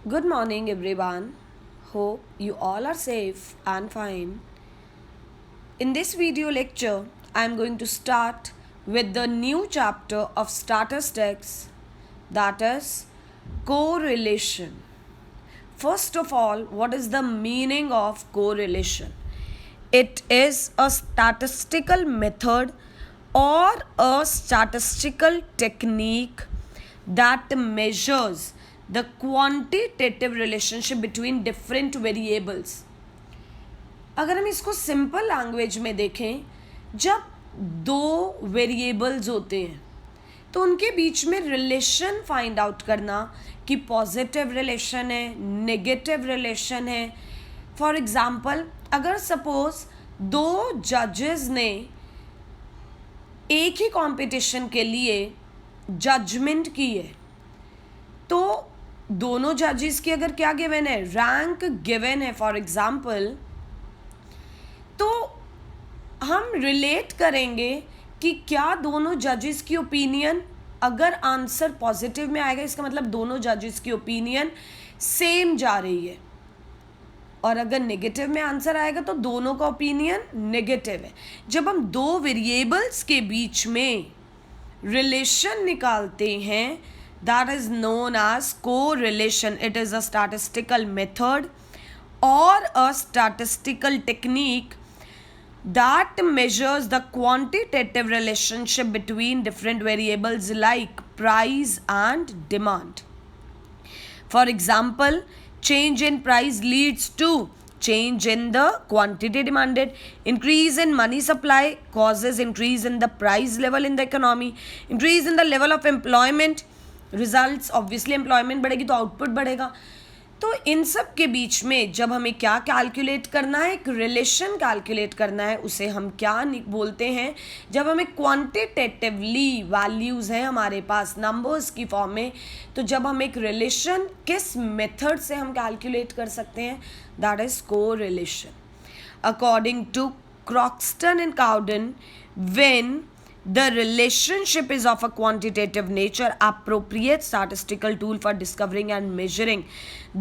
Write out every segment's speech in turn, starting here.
Good morning, everyone. Hope you all are safe and fine. In this video lecture, I am going to start with the new chapter of statistics, that is correlation. First of all, what is the meaning of correlation? It is a statistical method or a statistical technique that measures the quantitative relationship between different variables. अगर हम इसको simple language में देखें, जब दो variables होते हैं तो उनके बीच में रिलेशन फाइंड आउट करना कि पॉजिटिव रिलेशन है, नेगेटिव रिलेशन है. फॉर एग्जाम्पल, अगर सपोज दो जजेस ने एक ही कंपटीशन के लिए जजमेंट की है, तो दोनों जजेस की अगर क्या गिवन है, रैंक गिवन है फॉर एग्जाम्पल, तो हम रिलेट करेंगे कि क्या दोनों जजेस की ओपिनियन, अगर आंसर पॉजिटिव में आएगा इसका मतलब दोनों जजेस की ओपिनियन सेम जा रही है, और अगर नेगेटिव में आंसर आएगा तो दोनों का ओपिनियन नेगेटिव है. जब हम दो वेरिएबल्स के बीच में रिलेशन निकालते हैं, that is known as correlation. It is a statistical method or a statistical technique that measures the quantitative relationship between different variables like price and demand. For example, change in price leads to change in the quantity demanded. Increase in money supply causes increase in the price level in the economy. Increase in the level of employment results, obviously employment बढ़ेगी तो output बढ़ेगा. तो इन सब के बीच में जब हमें क्या कैलकुलेट करना है, एक रिलेशन कैलकुलेट करना है, उसे हम क्या बोलते हैं, जब हमें क्वांटिटेटिवली वैल्यूज़ हैं हमारे पास नंबर्स की फॉर्म में, तो जब हम एक रिलेशन किस मेथड से हम कैलकुलेट कर सकते हैं, that is correlation. According to Croxton and Cowden, when the relationship is of a quantitative nature, appropriate statistical tool for discovering and measuring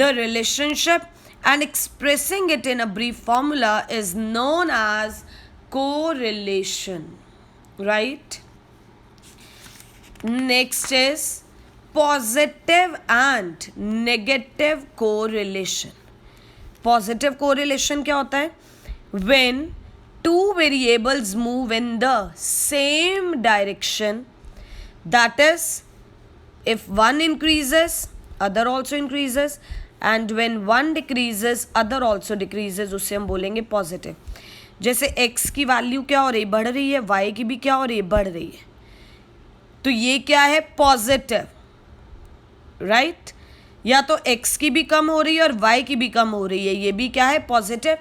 the relationship and expressing it in a brief formula is known as correlation. Right? Next is positive and negative correlation. Positive correlation क्या होता है? When two variables move in the same direction, that is, if one increases other also increases, and when one decreases other also decreases, उसे हम बोलेंगे positive. जैसे x की value क्या हो रही है, बढ़ रही है, y की भी क्या हो रही है, बढ़ रही है, तो ये क्या है, पॉजिटिव. राइट? या तो x की भी कम हो रही है और y की भी कम हो रही है, ये भी क्या है, पॉजिटिव.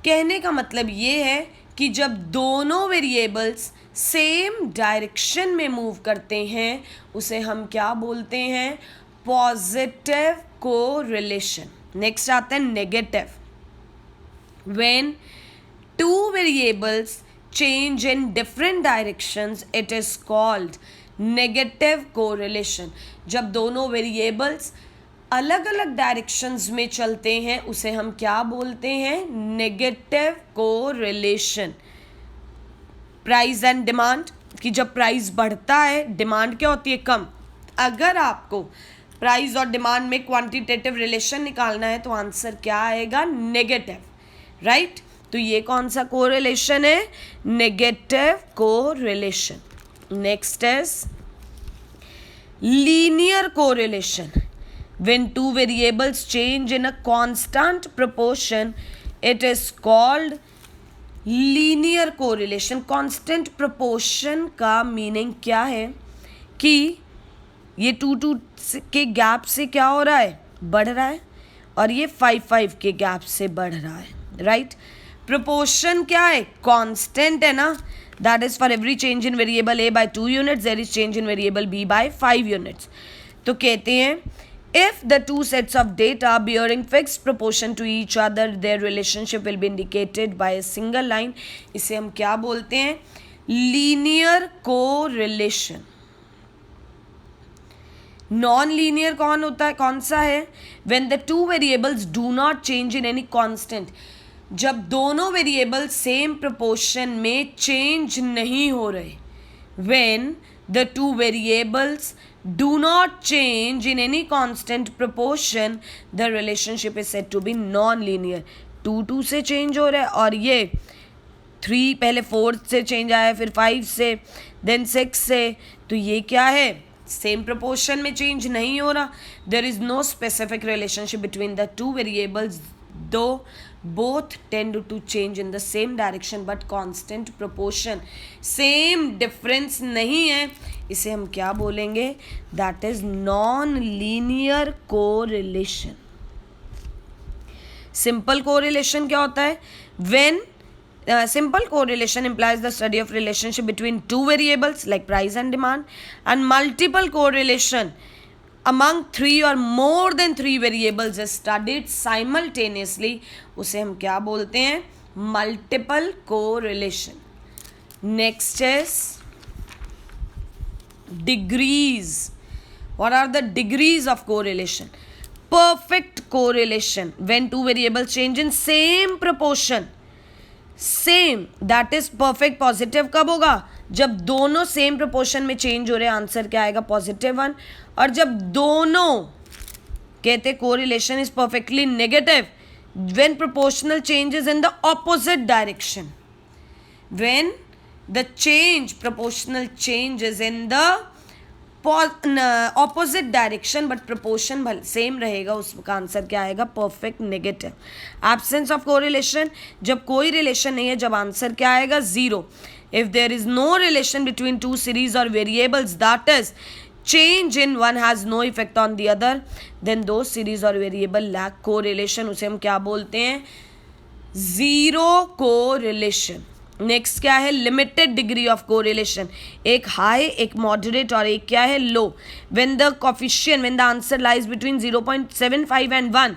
कहने का मतलब ये है कि जब दोनों वेरिएबल्स सेम डायरेक्शन में मूव करते हैं, उसे हम क्या बोलते हैं, पॉजिटिव कोरिलेशन. नेक्स्ट आता है negative. When two variables change in different directions, it is called negative correlation. जब दोनों वेरिएबल्स अलग अलग डायरेक्शंस में चलते हैं, उसे हम क्या बोलते हैं, negative correlation. Price and demand, कि जब प्राइस बढ़ता है डिमांड क्या होती है, कम. अगर आपको प्राइस और डिमांड में क्वांटिटेटिव रिलेशन निकालना है तो आंसर क्या आएगा, नेगेटिव. राइट? तो ये कौन सा कोरिलेशन है, negative correlation. Next is linear correlation. When two variables change in a constant proportion, it is called linear correlation. Constant proportion का meaning क्या है कि ये 2 के गैप से क्या हो रहा है, बढ़ रहा है, और ये 5 के गैप से बढ़ रहा है. राइट? Proportion क्या है, constant है ना. That is, for every change in variable A by 2 units, there is change in variable B by 5 units. तो कहते हैं, if the two sets of data bearing fixed proportion to each other, their relationship will be indicated by a single line. इसे हम क्या बोलते हैं, linear correlation. Non linear कौन होता है, कौन सा है? When the two variables do not change in any constant, जब दोनों वेरिएबल सेम प्रोपोर्शन में चेंज नहीं हो रहे. When the two variables do not change in any constant proportion the relationship is said to be nonlinear. 2 से change हो रहा है और ये 3 पहले 4 से चेंज आया, फिर 5 से, देन 6 से, तो ये क्या है? सेम प्रोपोर्शन में चेंज नहीं हो रहा. There is no specific relationship between the two variables though both tend to change in the same direction but constant proportion. same difference नहीं है, इसे हम क्या बोलेंगे? that is non-linear correlation. simple correlation क्या होता है? when simple correlation implies the study of relationship between two variables like price and demand, and multiple correlation among 3 or more than 3 variables is studied simultaneously. उसे हम क्या बोलते हैं? multiple correlation. next is degrees. what are the degrees of correlation? perfect correlation when two variables change in same proportion. Same, that is perfect positive कब होगा? जब दोनों same proportion में चेंज हो रहे हैं, आंसर क्या आएगा? +1. और जब दोनों कहते correlation is perfectly negative when proportional changes in the opposite direction. When the change proportional changes in the opposite direction but proportion same रहेगा, उसका आंसर क्या आएगा? Perfect negative. Absence of correlation, जब कोई रिलेशन नहीं है, जब आंसर क्या आएगा? 0. If there is no relation between two series और variables, that is change in one has no effect on the other, then those series or variable lack correlation. उसे हम क्या बोलते हैं? zero correlation. नेक्स्ट क्या है? Limited degree of correlation. एक high, एक मॉडरेट और एक क्या है? Low. When the coefficient, when the answer lies between 0.75 and 1,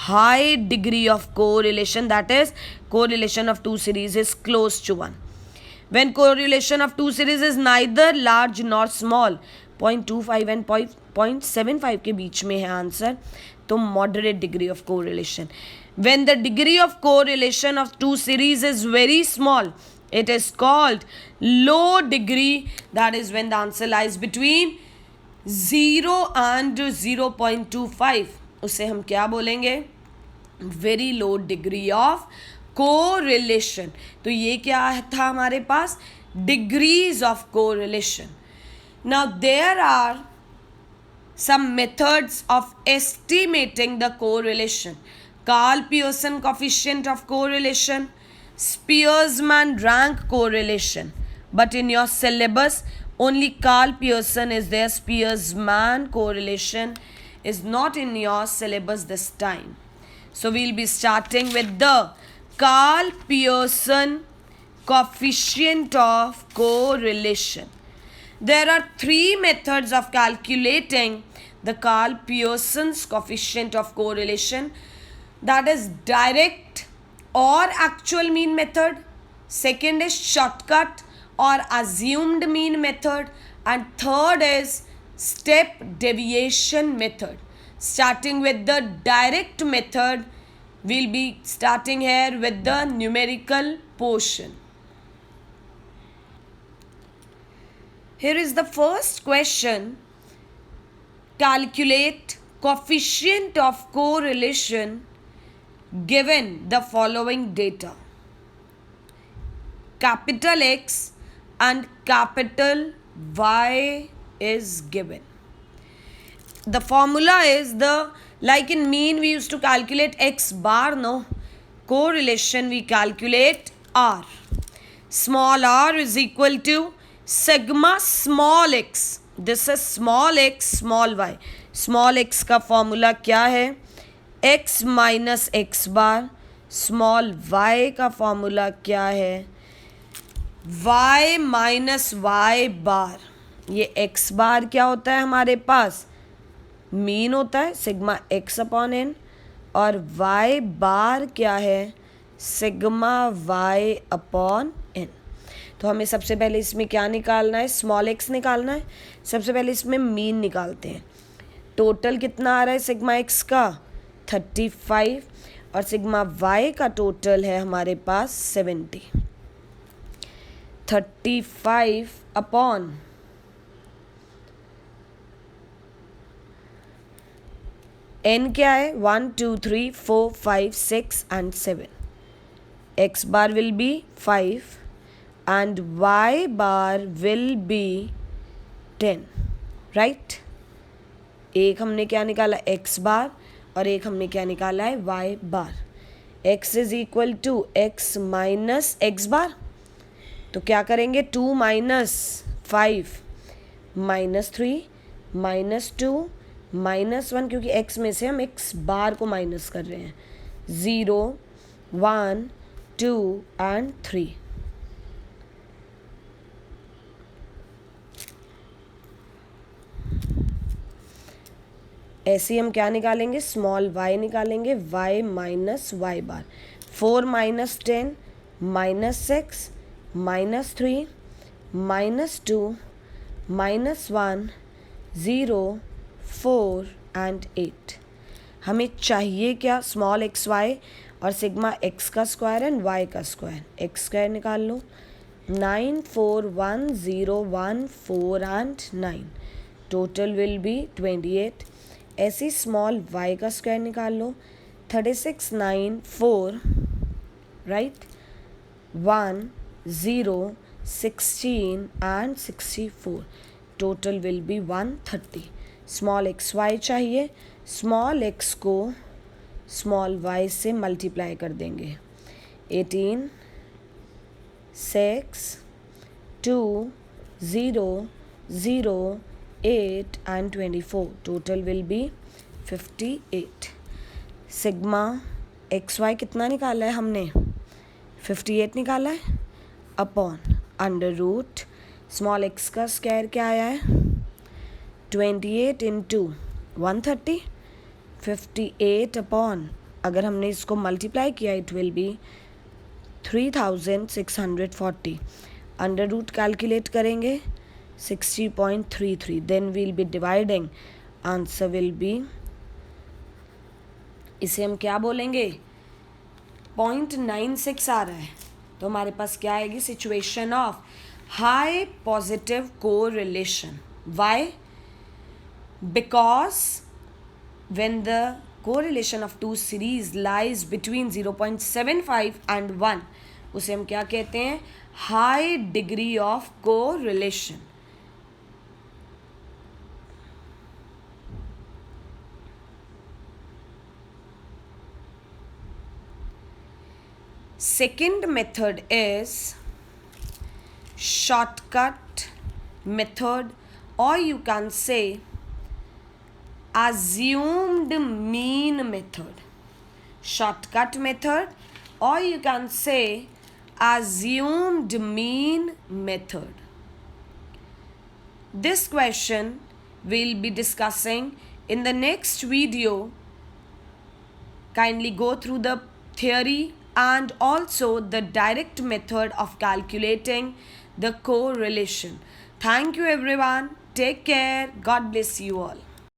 high degree of correlation, that is correlation of two series is close to 1. When correlation of two series is neither large nor small, 0.25 and 0.75 के बीच में है answer, तो moderate degree of correlation. When the degree of correlation of two series is very small, it is called low degree. That is when the answer lies between 0 and 0.25. उसे हम क्या बोलेंगे? Very low degree of correlation. तो ये क्या था हमारे पास? Degrees of correlation. Now there are some methods of estimating the correlation. Karl-Pearson coefficient of correlation, Spearman rank correlation. But in your syllabus, only Karl-Pearson is there. Spearman correlation is not in your syllabus this time. So we'll be starting with the Karl-Pearson coefficient of correlation. There are 3 methods of calculating the Karl-Pearson's coefficient of correlation. That is direct or actual mean method. Second is shortcut or assumed mean method. And third is step deviation method. Starting with the direct method, we'll be starting here with the numerical portion. Here is the first question. Calculate coefficient of correlation given the following data. Capital X and capital Y is given. The formula is like in mean we used to calculate X bar, no? Correlation we calculate R. Small r is equal to sigma small x. This is small x, small y. Small x का formula क्या है? x minus x बार. Small y का formula क्या है? y minus y बार. ये x बार क्या होता है हमारे पास? मीन होता है सिग्मा x अपॉन n. और y बार क्या है? Sigma y upon n. तो हमें सबसे पहले इसमें क्या निकालना है, स्मॉल एक्स निकालना है। सबसे पहले इसमें मीन निकालते हैं। टोटल कितना आ रहा है सिग्मा एक्स का 35 और सिग्मा वाई का टोटल है हमारे पास 70। 35 अपॉन n क्या है 1 2 3 4 5 6 and 7. x bar will be 5 and y bar will be 10, right? एक हमने क्या निकाला x बार और एक हमने क्या निकाला है y bar. x is equal to x minus x bar, तो क्या करेंगे 2 माइनस 5 माइनस 3 माइनस 2 माइनस 1, क्योंकि x में से हम x बार को माइनस कर रहे हैं। 0 1 2 and 3। ऐसे ही हम क्या निकालेंगे, स्मॉल y निकालेंगे, y minus y bar. 4 minus 10 minus 6 minus 3 minus 2 minus 1 0 4 and 8। हमें चाहिए क्या, स्मॉल एक्स वाई और सिग्मा एक्स का स्क्वायर एंड वाई का स्क्वायर। एक्स स्क्वायर निकाल लो, 9 4 1 0 1 4 and 9, टोटल विल बी 28। ऐसे स्मॉल वाई का स्क्वायर निकाल लो, 36 9 4 right 1 0 16 and 64, total will be 130। Small x y चाहिए, स्मॉल एक्स को स्मॉल वाई से मल्टीप्लाई कर देंगे। 18 6 2 0 0 8 and 24, total will be 58। Sigma x y कितना निकाला है हमने, 58 निकाला है, upon under root small x का स्क्वायर क्या आया है 28 इंटू 130, 58 अपॉन, अगर हमने इसको मल्टीप्लाई किया it will be 3640। Under root calculate करेंगे 60.33, then we'll be dividing, answer will be, इसे हम क्या बोलेंगे 0.96 आ रहा है, तो हमारे पास क्या आएगी, situation of high positive correlation. Why, because when the correlation of two series lies between 0.75 and 1, उसे हम क्या कहते हैं, high degree of correlation. Second method is shortcut method, or you can say assumed mean method. Shortcut method, or you can say assumed mean method. This question we'll be discussing in the next video. Kindly go through the theory and also the direct method of calculating the correlation. Thank you everyone. Take care. God bless you all.